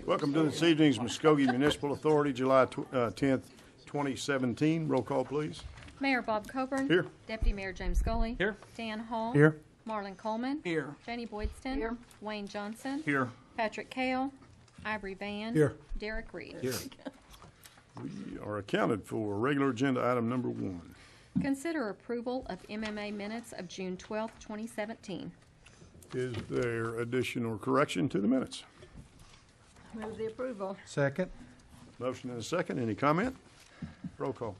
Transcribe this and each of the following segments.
Welcome to this evening's Muskogee Municipal Authority, July 10th, 2017. Roll call, please. Mayor Bob Coburn. Here. Deputy Mayor James Scully. Here. Dan Hall. Here. Marlon Coleman. Here. Janie Boydston. Here. Wayne Johnson. Here. Patrick Kale. Ivory Van. Here. Derek Reed. Here. We are accounted for. Regular agenda item number 1. Consider approval of MMA minutes of June 12th, 2017. Is there addition or correction to the minutes? Move the approval. Second. Motion and a second. Any comment? Roll call.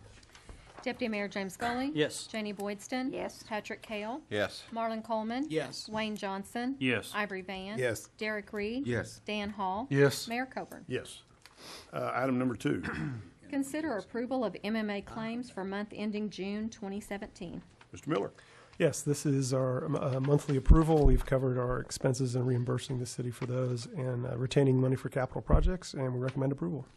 Deputy Mayor James Scully. Yes. Janie Boydston. Yes. Patrick Kale. Yes. Marlon Coleman. Yes. Wayne Johnson. Yes. Ivory Van. Yes. Derek Reed. Yes. Dan Hall. Yes. Mayor Coburn. Yes. Item number 2. Consider approval of MMA claims for month ending June 2017. Mr. Miller. Yes, this is our monthly approval. We've covered our expenses and reimbursing the city for those and retaining money for capital projects, and we recommend approval.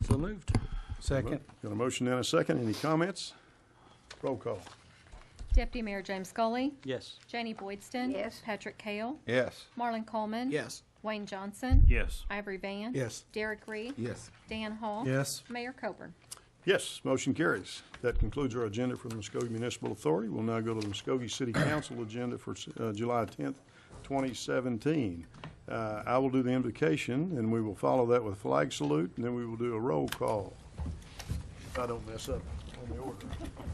So moved. Second. Got a motion and a second. Any comments? Roll call. Deputy Mayor James Scully. Yes. Janie Boydston. Yes. Patrick Kale. Yes. Marlon Coleman. Yes. Wayne Johnson. Yes. Ivory Van. Yes. Derek Reed. Yes. Dan Hall. Yes. Mayor Coburn. Yes, motion carries. That concludes our agenda for the Muskogee Municipal Authority. We'll now go to the Muskogee City Council agenda for July 10th, 2017. I will do the invocation, and we will follow that with flag salute, and then we will do a roll call. If I don't mess up on the order,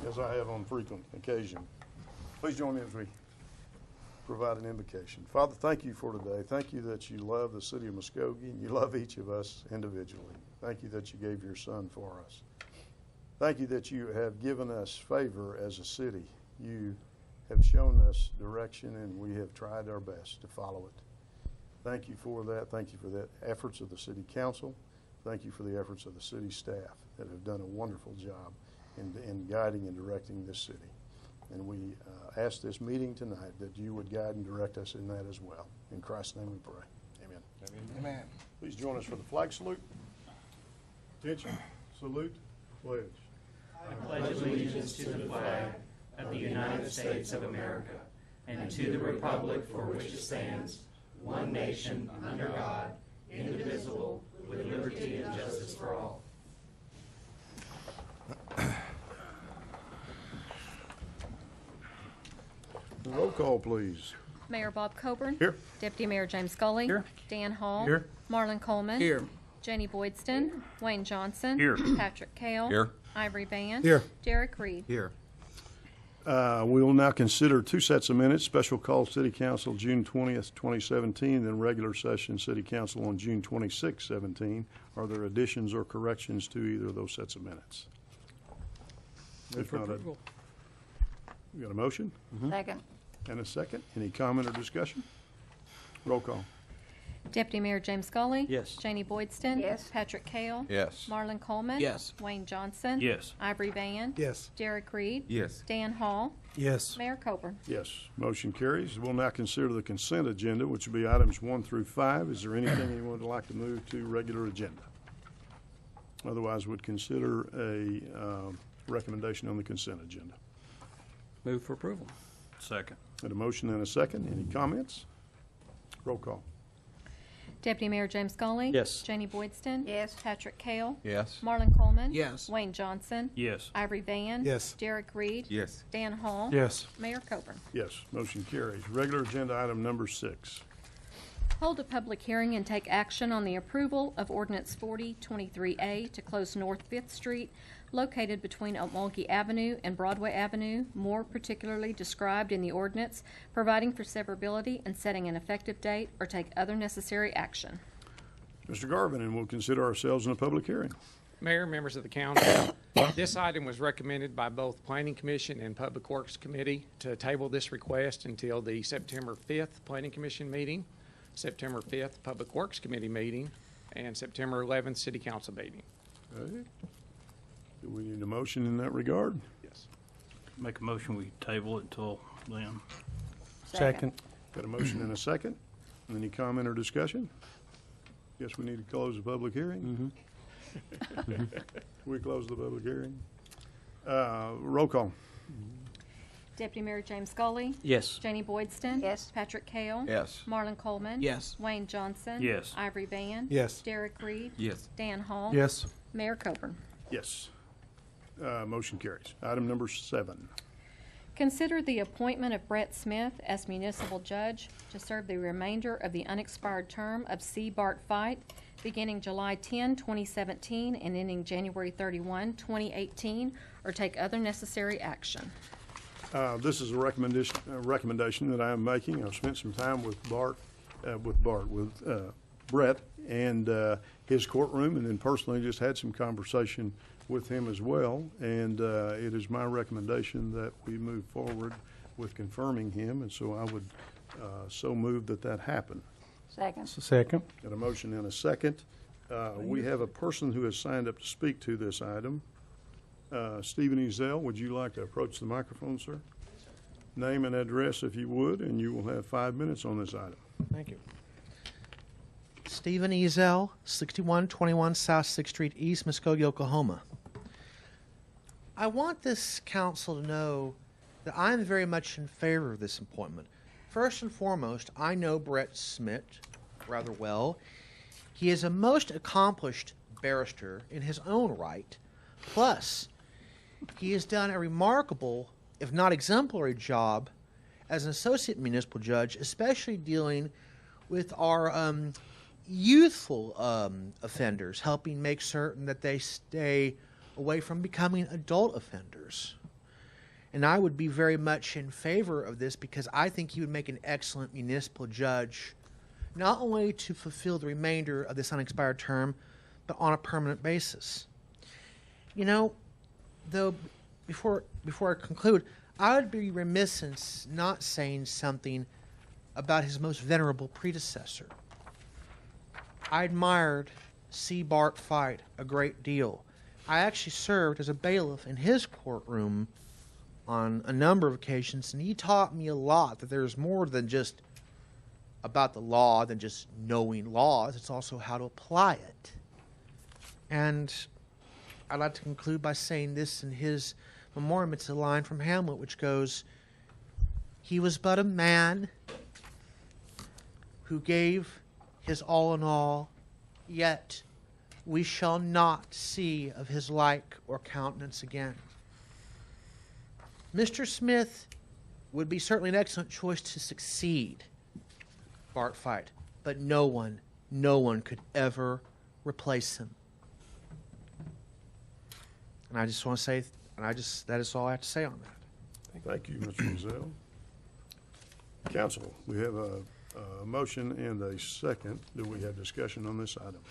as I have on frequent occasion. Please join me as we provide an invocation. Father, thank you for today. Thank you that you love the city of Muskogee, and you love each of us individually. Thank you that you gave your son for us. Thank you that you have given us favor as a city. You have shown us direction, and we have tried our best to follow it. Thank you for that. Thank you for the efforts of the City Council. Thank you for the efforts of the city staff that have done a wonderful job in guiding and directing this city. And we ask this meeting tonight that you would guide and direct us in that as well. In Christ's name we pray. Amen. Amen. Please join us for the flag salute. Attention. Salute. Pledge. I pledge allegiance to the flag of the United States of America and to the republic for which it stands, one nation, under God, indivisible, with liberty and justice for all. Roll call, please. Mayor Bob Coburn. Here. Deputy Mayor James Scully. Here. Dan Hall. Here. Marlon Coleman. Here. Janie Boydston. Wayne Johnson. Here. Patrick Kale. Here. Ivory Van. Here. Derek Reed. Here. We will now consider 2 sets of minutes, special call City Council June 20th, 2017, then regular session City Council on June 26th, 17. Are there additions or corrections to either of those sets of minutes? If not, we got a motion Second. and a second. Any comment or discussion? Roll call. Deputy Mayor James Scully. Yes. Janie Boydston. Yes. Patrick Kale. Yes. Marlon Coleman. Yes. Wayne Johnson. Yes. Ivory Van. Yes. Derek Reed. Yes. Dan Hall. Yes. Mayor Coburn. Yes, motion carries. We'll now consider the consent agenda, which will be items 1 through 5. Is there anything anyone would like to move to regular agenda? Otherwise, would consider a recommendation on the consent agenda. Move for approval. Second. Had a motion and a second. Any comments? Roll call. Deputy Mayor James Scully. Yes. Janie Boydston. Yes. Patrick Kale. Yes. Marlon Coleman. Yes. Wayne Johnson. Yes. Ivory Van. Yes. Derek Reed. Yes. Dan Hall. Yes. Mayor Coburn. Yes, motion carries. Regular agenda item number 6. Hold a public hearing and take action on the approval of Ordinance 4023A to close North 5th Street, located between Okmulgee Avenue and Broadway Avenue, more particularly described in the ordinance, providing for severability and setting an effective date, or take other necessary action. Mr. Garvin, and we'll consider ourselves in a public hearing. Mayor, members of the council, this item was recommended by both Planning Commission and Public Works Committee to table this request until the September 5th Planning Commission meeting, September 5th Public Works Committee meeting, and September 11th City Council meeting. Okay. Do we need a motion in that regard? Yes. Make a motion we table it till then. Second. Got a motion and a second. Any comment or discussion? Guess we need to close the public hearing. We close the public hearing. Roll call. Deputy Mayor James Scully. Yes. Janie Boydston. Yes. Patrick Kale. Yes. Marlon Coleman. Yes. Wayne Johnson. Yes. Ivory Van. Yes. Derek Reed. Yes. Dan Hall. Yes. Mayor Coburn. Yes. Motion carries. Item number 7. Consider the appointment of Brett Smith as municipal judge to serve the remainder of the unexpired term of C. Bart Fight, beginning July 10, 2017, and ending January 31, 2018, or take other necessary action. This is a recommendation that I am making. I've spent some time with Brett and his courtroom, and then personally just had some conversation with him as well. And it is my recommendation that we move forward with confirming him, and so I would so move that happen. Second. Second. Got a motion and a second. We have a person who has signed up to speak to this item. Stephen Ezell, would you like to approach the microphone, sir? Name and address if you would, and you will have 5 minutes on this item. Thank you. Stephen Ezell, 6121 South 6th Street East, Muskogee, Oklahoma. I want this council to know that I am very much in favor of this appointment. First and foremost, I know Brett Smith rather well. He is a most accomplished barrister in his own right. Plus, he has done a remarkable, if not exemplary, job as an associate municipal judge, especially dealing with our youthful offenders, helping make certain that they stay away from becoming adult offenders. And I would be very much in favor of this because I think he would make an excellent municipal judge, not only to fulfill the remainder of this unexpired term, but on a permanent basis. You know, though, before I conclude, I would be remiss in not saying something about his most venerable predecessor. I admired C. Bart Fight a great deal. I actually served as a bailiff in his courtroom on a number of occasions, and he taught me a lot, that there's more than just about the law, than just knowing laws. It's also how to apply it. And I'd like to conclude by saying this in his memoriam. It's a line from Hamlet which goes, "He was but a man who gave his all in all, yet we shall not see of his like or countenance again." Mr. Smith would be certainly an excellent choice to succeed Bart Fight, but no one could ever replace him. And I just want to say, that is all I have to say on that. Thank you, Mr. Ezell. Council, we have a motion and a second. Do we have discussion on this item?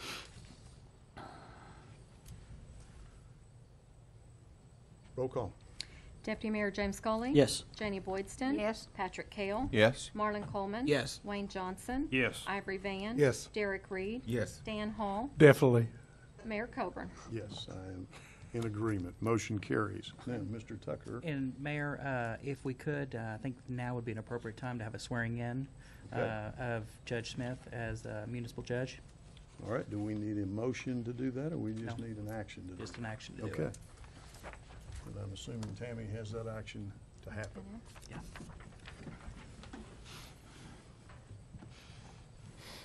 Roll call. Deputy Mayor James Scully. Yes. Janie Boydston. Yes. Patrick Kale. Yes. Marlon Coleman. Yes. Wayne Johnson. Yes. Ivory Van. Yes. Derek Reed. Yes. Dan Hall. Definitely. Mayor Coburn. Yes, I am in agreement. Motion carries. Now, Mr. Tucker. And Mayor, if we could, I think now would be an appropriate time to have a swearing in Okay. of Judge Smith as a municipal judge. All right, do we need a motion to do that, or we just No. need an action to do it? Just an action to do Okay. it. And I'm assuming Tammy has that action to happen. Yeah.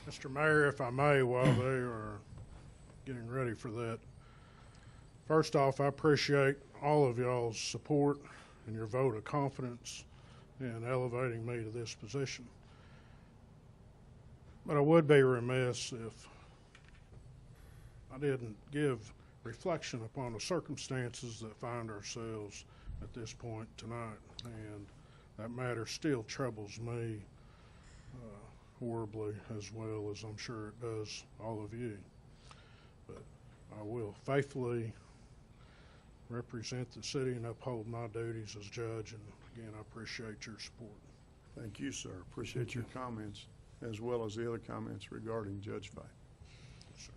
Mr. Mayor, if I may, while they are getting ready for that, first off, I appreciate all of y'all's support and your vote of confidence in elevating me to this position. But I would be remiss if I didn't give reflection upon the circumstances that find ourselves at this point tonight. And that matter still troubles me horribly, as well as I'm sure it does all of you. But I will faithfully represent the city and uphold my duties as judge. And again, I appreciate your support. Thank you, sir. Appreciate your comments, as well as the other comments regarding Judge Fight. Yes, sir.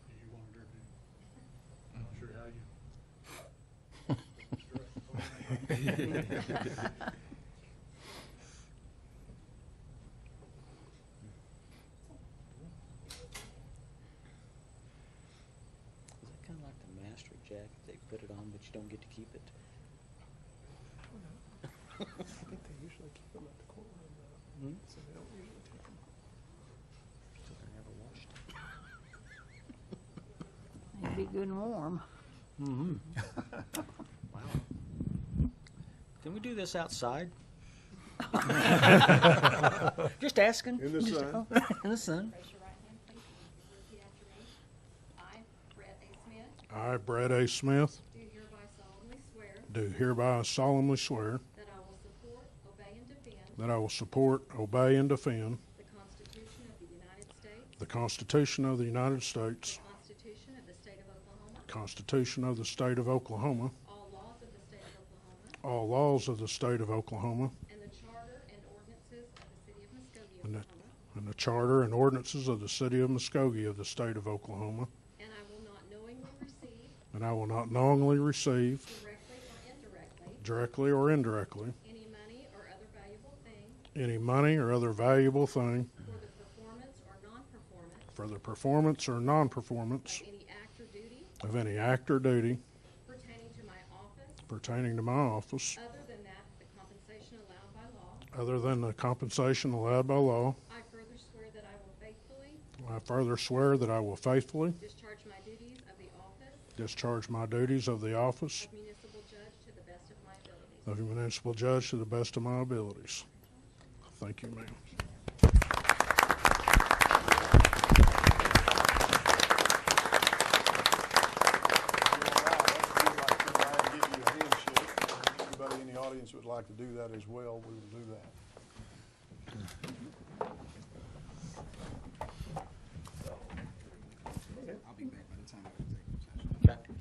Do you want to do? I'm not sure how you. Is it kind of like the master jacket? They put it on, but you don't get It'd be good and warm. Can we do this outside? Just asking. In the sun. In the sun. Raise your right hand, please, and repeat after me. I, Brett A. Smith, I, Brad A. Smith, do hereby solemnly swear do hereby solemnly swear that I will support, obey, and defend that I will support, obey, and defend the Constitution of the United States, the Constitution of the United States, the Constitution of the State of Oklahoma, the Constitution of the State of Oklahoma, all laws of the State of Oklahoma, all laws of the State of Oklahoma, and the Charter and ordinances of the City of Muskogee, and the, Oklahoma, and the Charter and ordinances of the City of Muskogee of the State of Oklahoma, and I will not knowingly receive, and I will not knowingly receive, directly or indirectly, directly or indirectly, any money or other valuable thing any money or other valuable thing for the performance or non-performance for the performance or non-performance of any act or duty of any act or duty pertaining to my office, pertaining to my office, other than the compensation allowed by law. other than the compensation allowed by law. I further swear that I will faithfully I further swear that I will faithfully discharge my duties of the office discharge my duties of the office of municipal judge to the best of my abilities. of a municipal judge to the best of my abilities. Thank you, ma'am. Anybody in the audience would like to do that as well, we will do that. I'll be back by the time I take session.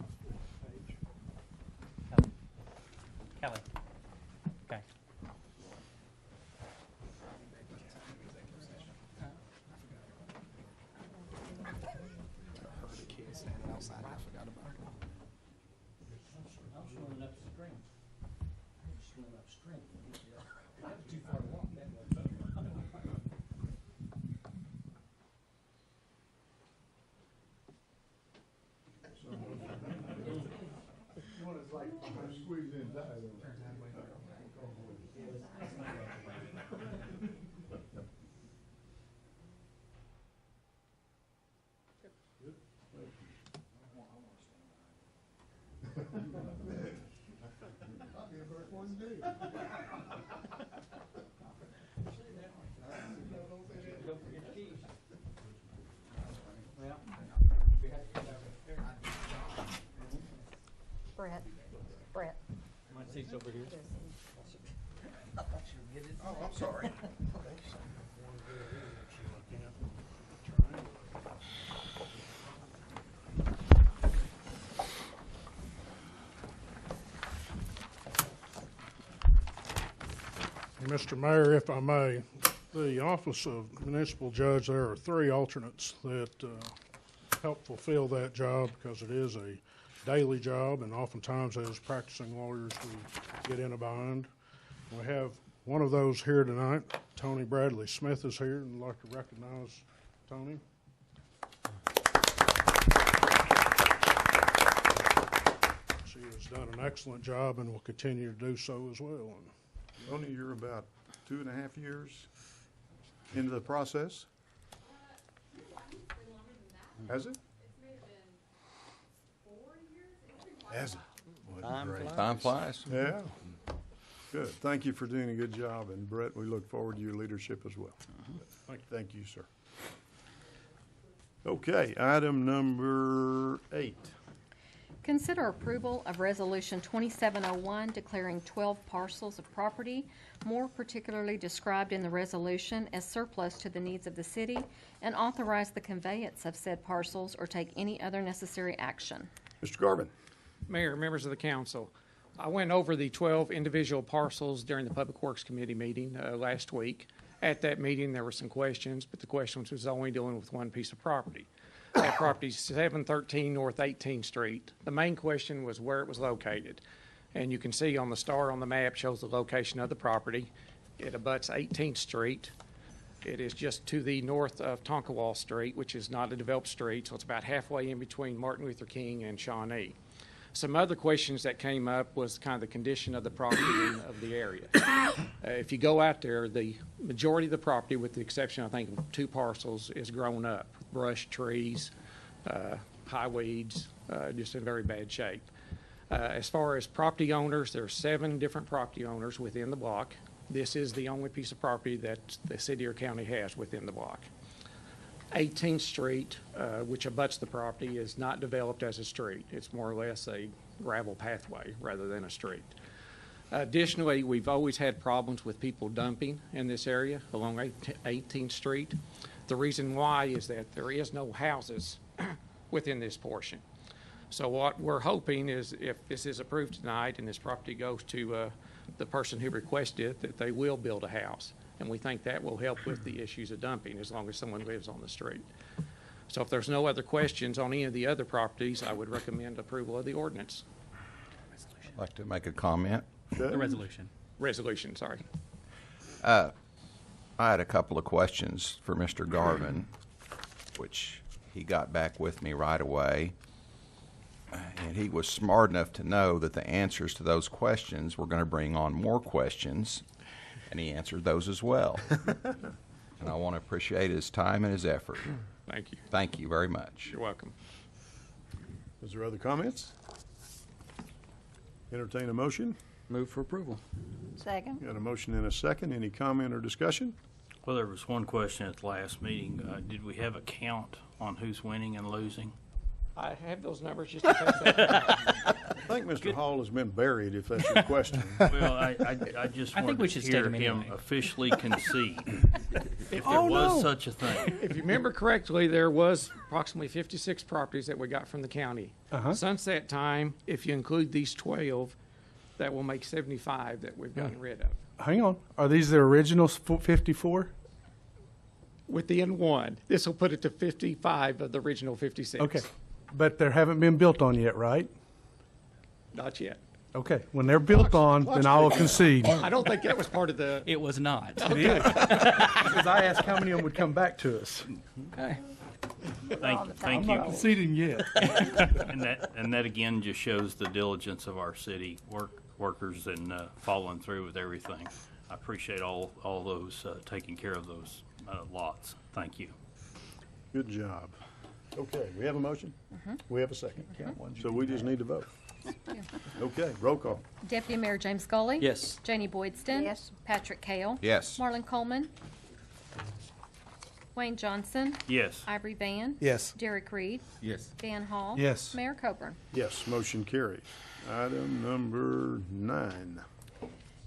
Kelly. Okay. Brett. My seat's over here. Oh, I'm sorry. Mr. Mayor, if I may, the office of municipal judge, there are 3 alternates that help fulfill that job because it is a daily job, and oftentimes as practicing lawyers, we get in a bind. We have one of those here tonight. Tony Bradley Smith is here, and I'd like to recognize Tony. She has done an excellent job and will continue to do so as well. Tony, you're about 2.5 years into the process? Has it? Has it? Well, great. Time flies. Yeah. Good. Thank you for doing a good job, and Brett, we look forward to your leadership as well. Thank you, sir. Okay, item number 8. Consider approval of Resolution 2701 declaring 12 parcels of property, more particularly described in the resolution, as surplus to the needs of the city, and authorize the conveyance of said parcels or take any other necessary action. Mr. Garvin. Mayor, members of the council, I went over the 12 individual parcels during the Public Works Committee meeting last week. At that meeting, there were some questions, but the questions was only dealing with one piece of property. That property is 713 North 18th Street. The main question was where it was located. And you can see on the star on the map shows the location of the property. It abuts 18th Street. It is just to the north of Tonkawa Street, which is not a developed street, so it's about halfway in between Martin Luther King and Shawnee. Some other questions that came up was kind of the condition of the property and of the area. If you go out there, the majority of the property, with the exception, I think, of 2 parcels, is grown up. Brush, trees, high weeds, just in very bad shape. As far as property owners, there are 7 different property owners within the block. This is the only piece of property that the city or county has within the block. 18th Street, which abuts the property, is not developed as a street. It's more or less a gravel pathway rather than a street. Additionally, we've always had problems with people dumping in this area along 18th Street. The reason why is that there is no houses within this portion. So what we're hoping is, if this is approved tonight and this property goes to the person who requested it, that they will build a house. And we think that will help with the issues of dumping as long as someone lives on the street. So if there's no other questions on any of the other properties, I would recommend approval of the ordinance. I'd like to make a comment. The resolution. Resolution, sorry. I had a couple of questions for Mr. Garvin, which he got back with me right away. And he was smart enough to know that the answers to those questions were going to bring on more questions, and he answered those as well. And I want to appreciate his time and his effort. Thank you. Thank you very much. You're welcome. Is there other comments? Entertain a motion. Move for approval. Second. Got a motion and a second. Any comment or discussion? Well, there was one question at the last meeting. Did we have a count on who's winning and losing? I have those numbers just in case that. I think Mr. Hall has been buried, if that's your question. Well, I just I think wanted we to should state hear them him anyway. officially concede, if there was such a thing. If you remember correctly, there was approximately 56 properties that we got from the county. Sunset time, if you include these 12, that will make 75 that we've gotten rid of. Hang on. Are these the original 54? Within one, this will put it to 55 of the original 56. Okay. But they haven't been built on yet, right? Not yet. Okay. When they're built on, then I will concede. I don't think that was part of the. It was not. It is. Because I asked how many of them would come back to us. Okay. Thank I'm you. not conceding yet. And that again just shows the diligence of our city workers and following through with everything. I appreciate all those taking care of those lots. Thank you. Good job. Okay, we have a motion? We have a second. So we just need to vote. Okay, roll call. Deputy Mayor James Scully. Yes. Janie Boydston. Yes. Patrick Kale. Yes. Marlon Coleman. Wayne Johnson. Yes. Ivory Van. Yes. Derek Reed. Yes. Dan Hall. Yes. Mayor Coburn. Yes, motion carries. Item number 9.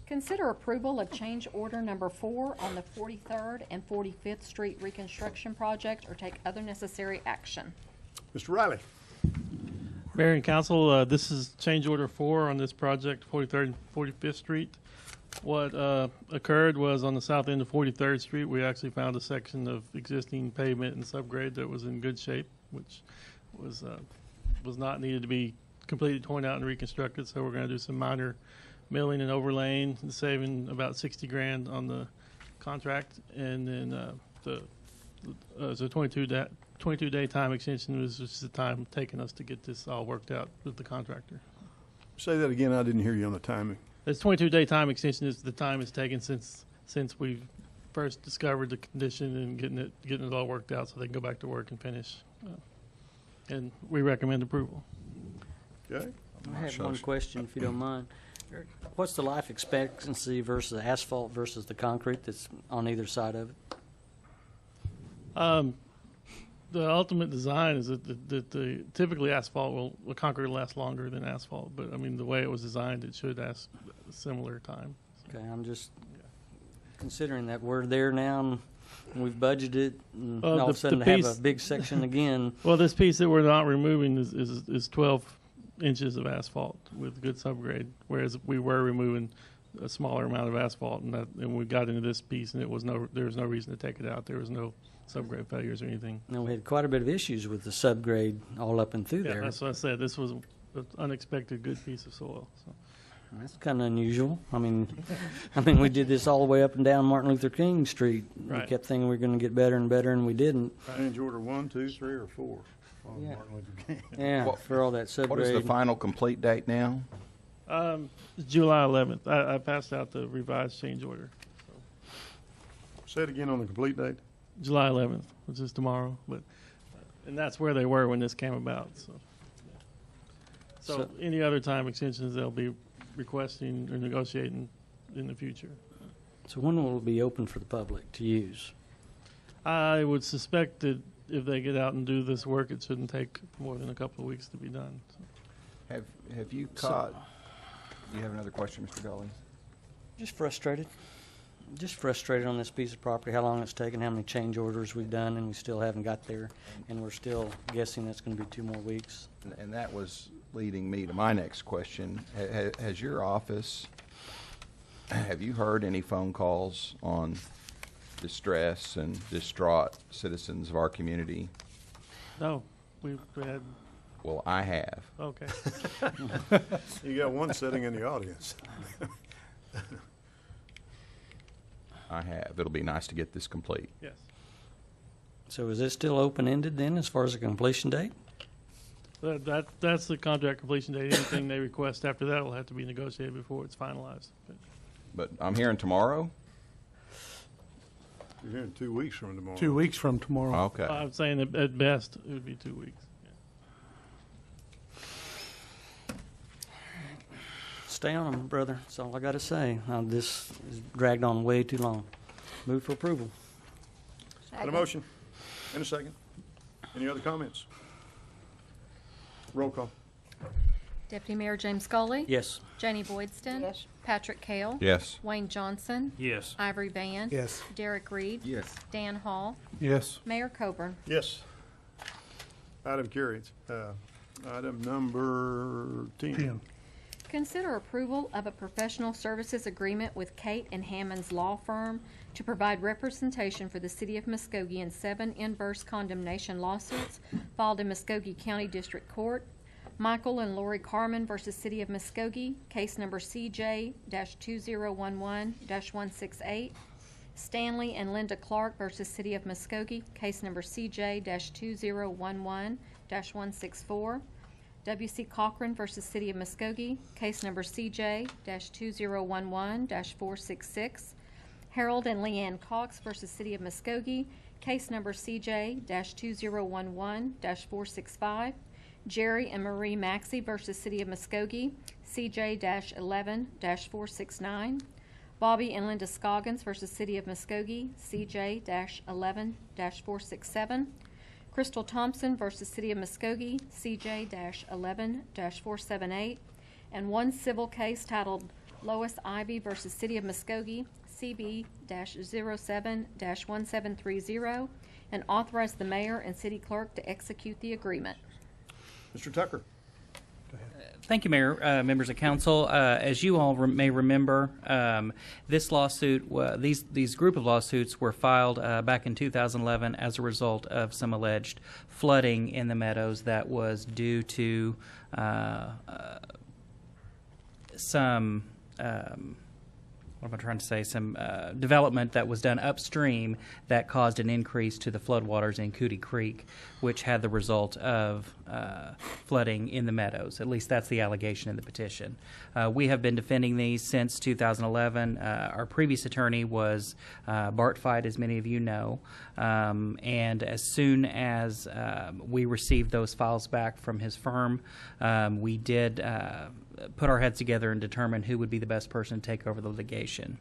Consider approval of change order number 4 on the 43rd and 45th Street reconstruction project or take other necessary action. Mr. Riley. Mayor and Council, this is change order 4 on this project, 43rd and 45th Street. What occurred was on the south end of 43rd Street, we actually found a section of existing pavement and subgrade that was in good shape, which was not needed to be completely torn out and reconstructed. So we're going to do some minor milling and overlaying, and saving about $60,000 on the contract, and then the 22-day time extension was just the time taking us to get this all worked out with the contractor. Say that again. I didn't hear you on the timing. This 22-day time extension is the time it's taken since we first discovered the condition and getting it all worked out so they can go back to work and finish. And we recommend approval. Okay. I have one question, if you don't mind. What's the life expectancy versus asphalt versus the concrete that's on either side of it? The ultimate design is that the typically the concrete will last longer than asphalt, but I mean the way it was designed, it should last a similar time. Okay, I'm just considering that we're there now and we've budgeted, and all of a sudden to have a big section again. Well, this piece that we're not removing is 12 inches of asphalt with good subgrade, whereas we were removing a smaller amount of asphalt, and we got into this piece, and there was no reason to take it out. There was no subgrade failures or anything. Now, we had quite a bit of issues with the subgrade all up and through Yeah, there. that's what I said. This was an unexpected good piece of soil. So. That's kind of unusual. I mean, we did this all the way up and down Martin Luther King Street. Right. We kept thinking we were going to get better and better, and we didn't. Change order 1, 2, 3, or 4? Yeah. Martin Luther King. Yeah, What- for all that subgrade. What is the final complete date now? July 11th. I passed out the revised change order. Say it again on the complete date. July 11th, which is tomorrow, and that's where they were when this came about. So any other time extensions, they'll be requesting or negotiating in the future. So when will it be open for the public to use? I would suspect that if they get out and do this work, it shouldn't take more than a couple of weeks to be done. So. Have you caught? You have another question, Mr. Gully? Just frustrated. Just frustrated on this piece of property, how long it's taken, how many change orders we've done, and we still haven't got there. And we're still guessing that's going to be 2 more weeks. And that was leading me to my next question. Has your office, have you heard any phone calls on distress and distraught citizens of our community? No, we had. Well, I have. Okay. You got one sitting in the audience. I have. It'll be nice to get this complete. Yes. So is it still open-ended then as far as the completion date? That's the contract completion date. Anything they request after that will have to be negotiated before it's finalized. But I'm hearing tomorrow? You're hearing 2 weeks from tomorrow. 2 weeks from tomorrow. Okay. I'm saying that at best it would be 2 weeks. Stay on them, brother. That's all I got to say. This is dragged on way too long. Move for approval. Got a motion and a second. Any other comments? Roll call. Deputy Mayor James Scully. Yes. Janie Boydston. Yes. Patrick Kale. Yes. Wayne Johnson. Yes. Ivory Van. Yes. Derek Reed. Yes. Dan Hall. Yes. Mayor Coburn. Yes. Item carried. Item number 10. Consider approval of a professional services agreement with Kate and Hammond's Law Firm to provide representation for the City of Muskogee in 7 inverse condemnation lawsuits filed in Muskogee County District Court. Michael and Lori Carmen versus City of Muskogee, case number CJ-2011-168. Stanley and Linda Clark versus City of Muskogee, case number CJ-2011-164. W.C. Cochran versus City of Muskogee, case number CJ-2011-466. Harold and Leanne Cox versus City of Muskogee, case number CJ-2011-465. Jerry and Marie Maxey versus City of Muskogee, CJ-11-469. Bobby and Linda Scoggins versus City of Muskogee, CJ-11-467. Crystal Thompson versus City of Muskogee, CJ-11-478, and one civil case titled Lois Ivy versus City of Muskogee, CB-07-1730, and authorize the mayor and city clerk to execute the agreement. Mr. Tucker. Thank you, Mayor, members of council. As you all may remember, this lawsuit, these group of lawsuits were filed back in 2011 as a result of some alleged flooding in the meadows that was due to some development that was done upstream that caused an increase to the floodwaters in Cootie Creek, which had the result of flooding in the meadows. At least that's the allegation in the petition. We have been defending these since 2011. Our previous attorney was Bart Fight, as many of you know, and as soon as we received those files back from his firm, we did put our heads together and determine who would be the best person to take over the litigation.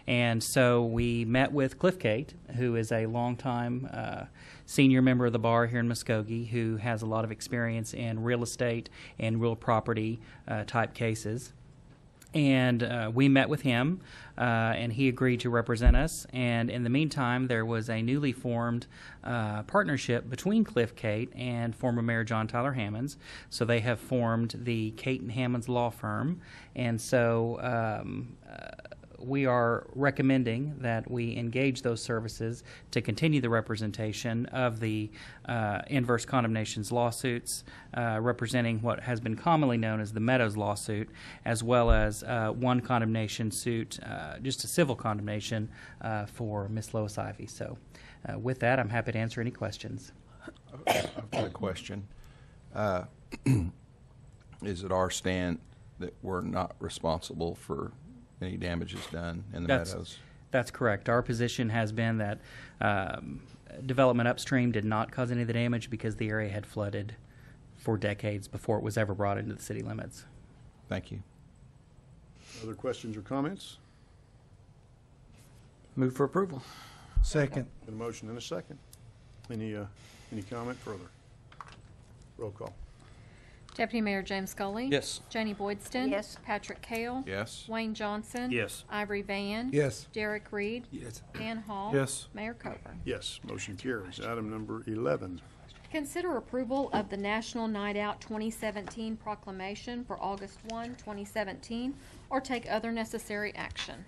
And so we met with Cliff Kate, who is a longtime senior member of the bar here in Muskogee, who has a lot of experience in real estate and real property type cases. And we met with him, and he agreed to represent us. And in the meantime, there was a newly formed partnership between Cliff Kate and former Mayor John Tyler Hammonds. So they have formed the Kate and Hammonds Law Firm. And so we are recommending that we engage those services to continue the representation of the inverse condemnations lawsuits, representing what has been commonly known as the Meadows lawsuit, as well as one condemnation suit, just a civil condemnation for Miss Lois Ivy. So with that, I'm happy to answer any questions. I've got a question. Is it our stand that we're not responsible for any damages done in the meadows? That's correct. Our position has been that development upstream did not cause any of the damage because the area had flooded for decades before it was ever brought into the city limits. Thank you. Other questions or comments? Move for approval. Second. Got a motion and a second. Any comment further? Roll call. Deputy Mayor James Scully. Yes. Janie Boydston. Yes. Patrick Kale. Yes. Wayne Johnson. Yes. Ivory Van. Yes. Derek Reed. Yes. Dan Hall. Yes. Mayor Coburn. Yes, motion carries. Item number 11. Consider approval of the National Night Out 2017 proclamation for August 1, 2017, or take other necessary action.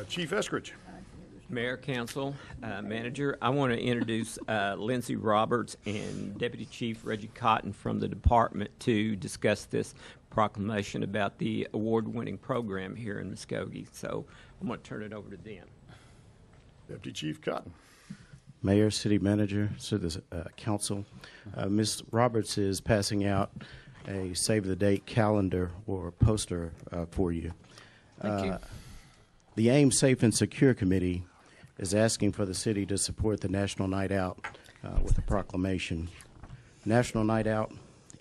Chief Eskridge. Mayor, Council, Manager, I want to introduce Lindsay Roberts and Deputy Chief Reggie Cotton from the department to discuss this proclamation about the award-winning program here in Muskogee. So I'm going to turn it over to them. Deputy Chief Cotton. Mayor, City Manager, City Council. Ms. Roberts is passing out a save-the-date calendar or poster for you. Thank you. The AIM Safe and Secure Committee is asking for the city to support the National Night Out with a proclamation. National Night Out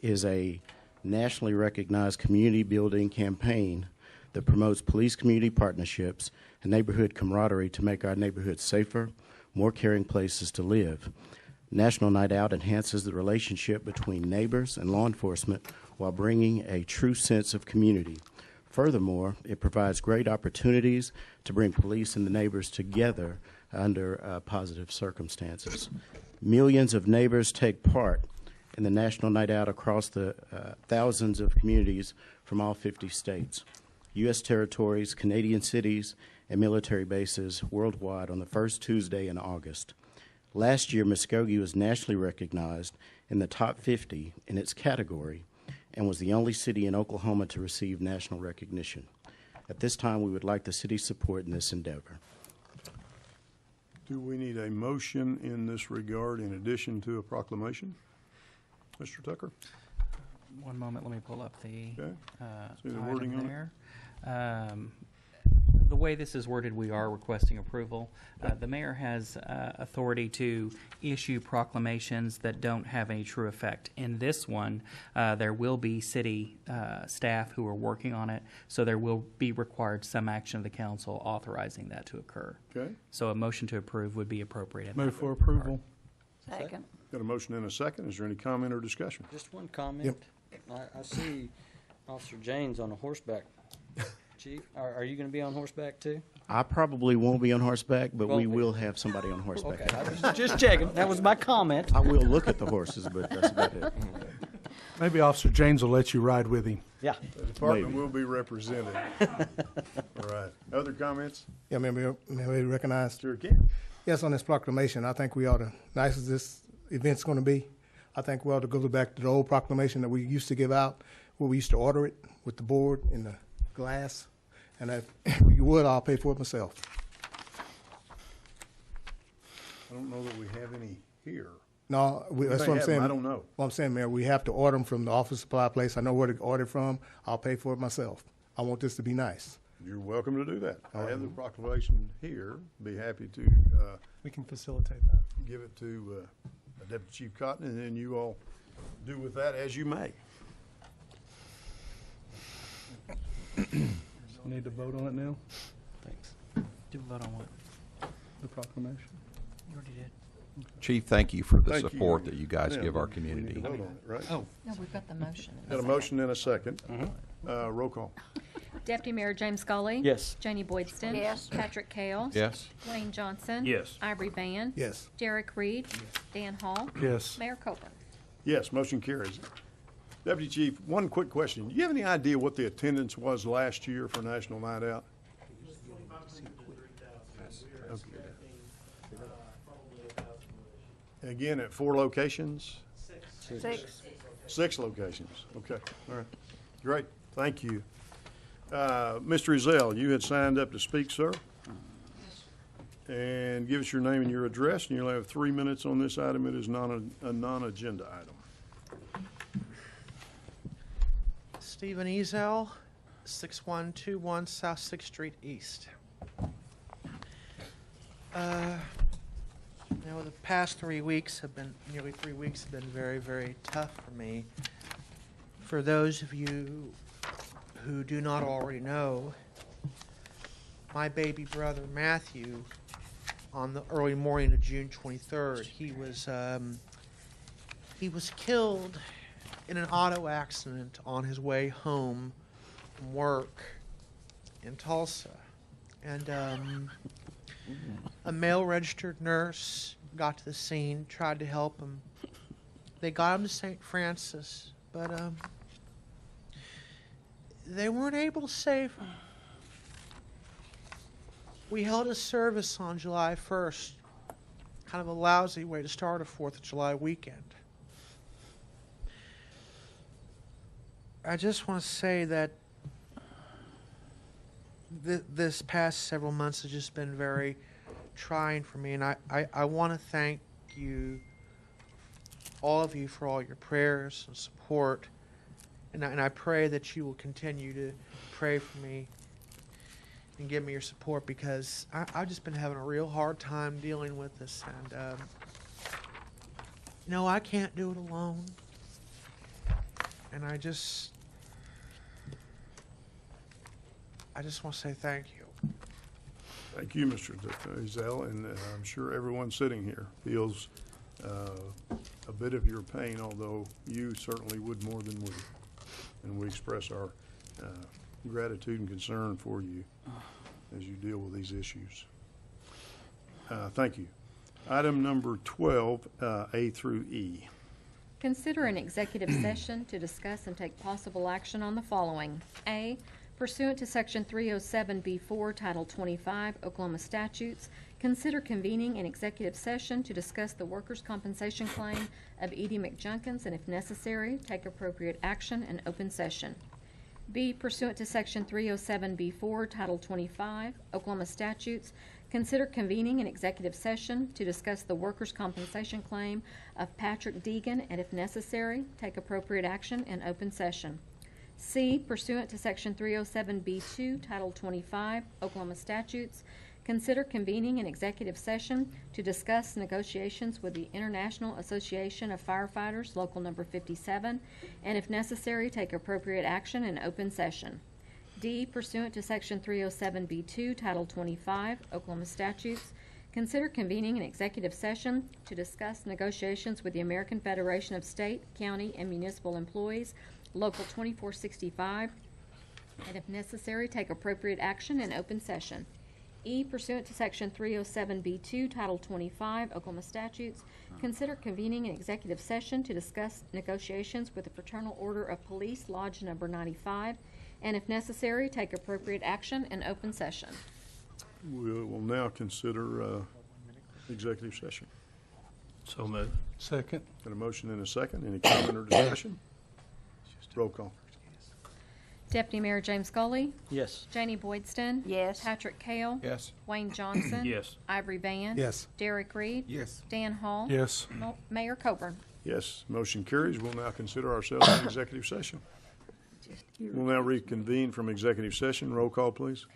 is a nationally recognized community building campaign that promotes police community partnerships and neighborhood camaraderie to make our neighborhoods safer, more caring places to live. National Night Out enhances the relationship between neighbors and law enforcement while bringing a true sense of community. Furthermore, it provides great opportunities to bring police and the neighbors together under positive circumstances. Millions of neighbors take part in the National Night Out across the thousands of communities from all 50 states, U.S. territories, Canadian cities, and military bases worldwide on the first Tuesday in August. Last year, Muskogee was nationally recognized in the top 50 in its category and was the only city in Oklahoma to receive national recognition. At this time, we would like the city's support in this endeavor. Do we need a motion in this regard in addition to a proclamation? Mr. Tucker? One moment, let me pull up the Okay. See the wording item on it? there. The way this is worded, we are requesting approval. The mayor has authority to issue proclamations that don't have any true effect. In this one, there will be city staff who are working on it, so there will be required some action of the council authorizing that to occur. Okay. So a motion to approve would be appropriate. Move for approval. Second. Got a motion and a second. Is there any comment or discussion? Just one comment. I see Officer James on a horseback. Chief, are you going to be on horseback too? I probably won't be on horseback, but we Won't be. will have somebody on horseback. Okay, I was just checking. That was my comment. I will look at the horses, but that's about it. Maybe Officer James will let you ride with him. Yeah. The department Maybe. will be represented. All right. Other comments? Yeah, may we recognize? Sure can. Yes, on this proclamation, I think we ought to, nice as this event's going to be, I think we ought to go back to the old proclamation that we used to give out, where we used to order it with the board in the glass. And if you would, I'll pay for it myself. I don't know that we have any here. No, that's may what I'm have saying. them, I don't know. What I'm saying, Mayor, we have to order them from the office supply place. I know where to order from. I'll pay for it myself. I want this to be nice. You're welcome to do that. I have the proclamation here. Be happy to We can facilitate that. give it to Deputy Chief Cotton, and then you all do with that as you may. Need to vote on it now? Thanks. Do a vote on what? The proclamation? You already did. Chief, thank you for the Thank you. support that you guys Yeah, give our we need to community. vote on it, right? Oh, No, we've got the motion. Got a motion and a second. Roll call. Deputy Mayor James Scully. Yes. Janie Boydston. Yes. Patrick Kale. Yes? Wayne Johnson. Yes. Ivory Van. Yes. Derek Reed. Dan Hall. Yes. Mayor Coburn. Yes, motion carries. Deputy Chief, one quick question. Do you have any idea what the attendance was last year for National Night Out? Again, at 4 locations? 6. 6 locations. Okay, all right. Great, thank you. Mr. Ezell, you had signed up to speak, sir? And give us your name and your address, and you'll have 3 minutes on this item. It is a non-agenda item. Stephen Ezel, 6121 South 6th Street East. The past 3 weeks have been, nearly 3 weeks have been very, very tough for me. For those of you who do not already know, my baby brother Matthew, on the early morning of June 23rd, he was killed in an auto accident on his way home from work in Tulsa. And a male registered nurse got to the scene, tried to help him. They got him to St. Francis, but they weren't able to save him. We held a service on July 1st, kind of a lousy way to start a 4th of July weekend. I just want to say that this past several months has just been very trying for me, and I want to thank you, all of you, for all your prayers and support, and I pray that you will continue to pray for me and give me your support, because I've just been having a real hard time dealing with this, and I can't do it alone, and I just want to say thank you. Thank you, Mr. Ezel, and I'm sure everyone sitting here feels a bit of your pain, although you certainly would more than we. And we express our gratitude and concern for you as you deal with these issues. Thank you. Item number 12, A through E. Consider an executive session to discuss and take possible action on the following. A, pursuant to Section 307B4, Title 25, Oklahoma statutes, consider convening an executive session to discuss the workers' compensation claim of Edie McJunkins, and if necessary, take appropriate action in open session. B, pursuant to Section 307B4, Title 25, Oklahoma statutes, consider convening an executive session to discuss the workers' compensation claim of Patrick Deegan, and if necessary, take appropriate action in open session. C, pursuant to Section 307B2, Title 25, Oklahoma statutes, consider convening an executive session to discuss negotiations with the International Association of Firefighters, Local Number 57, and if necessary, take appropriate action in open session. D, pursuant to Section 307B2, Title 25, Oklahoma statutes, consider convening an executive session to discuss negotiations with the American Federation of State, County, and Municipal Employees, Local 2465, and if necessary, take appropriate action in open session. E, pursuant to Section 307B2, Title 25, Oklahoma statutes, consider convening an executive session to discuss negotiations with the Fraternal Order of Police, Lodge Number 95, and if necessary, take appropriate action in open session. We will now consider executive session. So moved. Second. Got a motion and a second. Any comment or discussion? Roll call. Deputy Mayor James Scully. Yes. Janie Boydston. Yes. Patrick Kale. Yes. Wayne Johnson. Yes. Ivory Van. Yes. Derek Reed. Yes. Dan Hall. Yes. Mayor Coburn. Yes, motion carries. We'll now consider ourselves in executive session. We'll now reconvene from executive session. Roll call, please.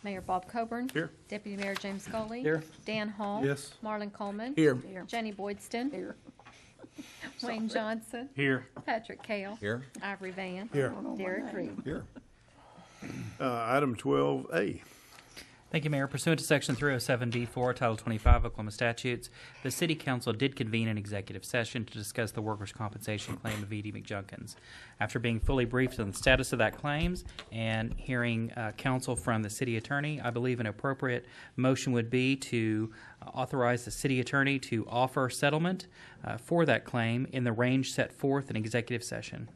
Mayor Bob Coburn. Here. Deputy Mayor James Scully. Here. Dan Hall. Yes. Marlon Coleman. Here. Jenny Boydston. Here. Wayne Johnson. Here. Patrick Kale. Here. Ivory Van. Here. Derek Reed. Here. Item 12A. Thank you, Mayor. Pursuant to Section 307B4, Title 25, Oklahoma statutes, the City Council did convene an executive session to discuss the workers' compensation claim of Edie McJunkins. After being fully briefed on the status of that claims and hearing counsel from the city attorney, I believe an appropriate motion would be to authorize the city attorney to offer settlement for that claim in the range set forth in executive session.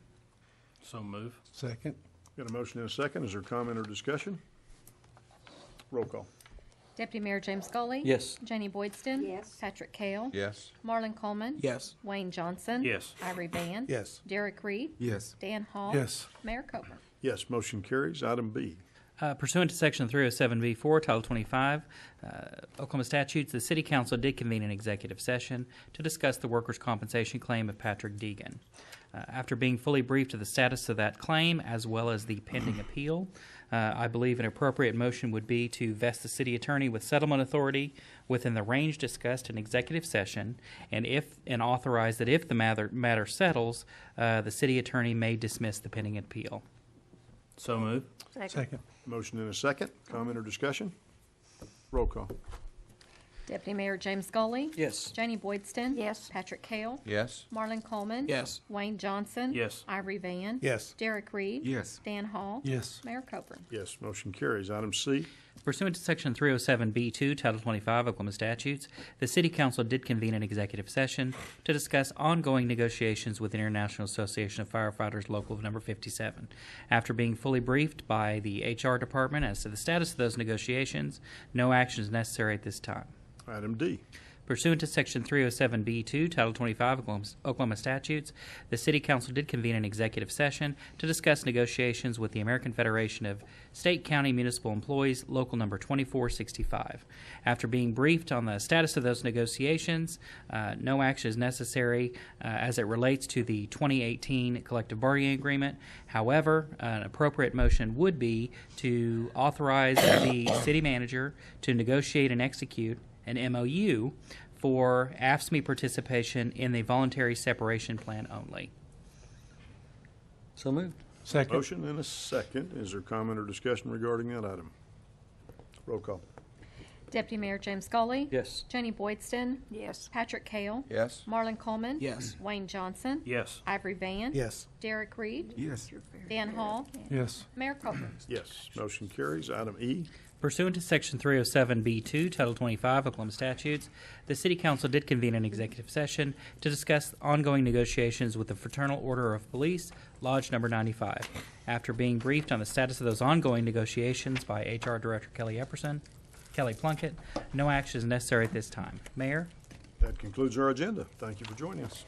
So move. Second. Got a motion and a second. Is there comment or discussion? Roll call. Deputy Mayor James Scully. Yes. Janie Boydston. Yes. Patrick Kale. Yes. Marlon Coleman. Yes. Wayne Johnson. Yes. Ivory Van. Yes. Derek Reed. Yes. Dan Hall. Yes. Mayor Coburn. Yes, motion carries. Item B. Pursuant to Section 307B4, Title 25, Oklahoma statutes, the City Council did convene an executive session to discuss the workers' compensation claim of Patrick Deegan. After being fully briefed of the status of that claim as well as the pending appeal, I believe an appropriate motion would be to vest the city attorney with settlement authority within the range discussed in executive session, and authorize that if the matter settles, the city attorney may dismiss the pending appeal. So moved. Second. Motion and a second. Comment or discussion? Roll call. Deputy Mayor James Scully. Yes. Janie Boydston. Yes. Patrick Kale. Yes. Marlon Coleman. Yes. Wayne Johnson. Yes. Ivory Van. Yes. Derek Reed. Yes. Dan Hall. Yes. Mayor Coburn. Yes, motion carries. Item C. Pursuant to Section 307B2, Title 25 Oklahoma statutes, the City Council did convene an executive session to discuss ongoing negotiations with the International Association of Firefighters Local Number 57. After being fully briefed by the HR Department as to the status of those negotiations, no action is necessary at this time. Item D. Pursuant to Section 307B2, Title 25 Oklahoma statutes, the City Council did convene an executive session to discuss negotiations with the American Federation of State, County, Municipal Employees, Local Number 2465. After being briefed on the status of those negotiations, no action is necessary as it relates to the 2018 collective bargaining agreement. However, an appropriate motion would be to authorize the city manager to negotiate and execute an MOU for AFSCME participation in the voluntary separation plan only. So moved. Second. Motion and a second. Is there comment or discussion regarding that item? Roll call. Deputy Mayor James Scully. Yes. Janie Boydston. Yes. Patrick Kale. Yes. Marlon Coleman. Yes. Wayne Johnson. Yes. Ivory Van. Yes. Derek Reed. Yes. Dan Hall. Yes. Mayor Coburn. Yes, motion carries. Item E. Pursuant to Section 307B2, Title 25 Oklahoma statutes, the City Council did convene an executive session to discuss ongoing negotiations with the Fraternal Order of Police, Lodge Number 95. After being briefed on the status of those ongoing negotiations by HR Director Kelly Plunkett, no action is necessary at this time. Mayor? That concludes our agenda. Thank you for joining us.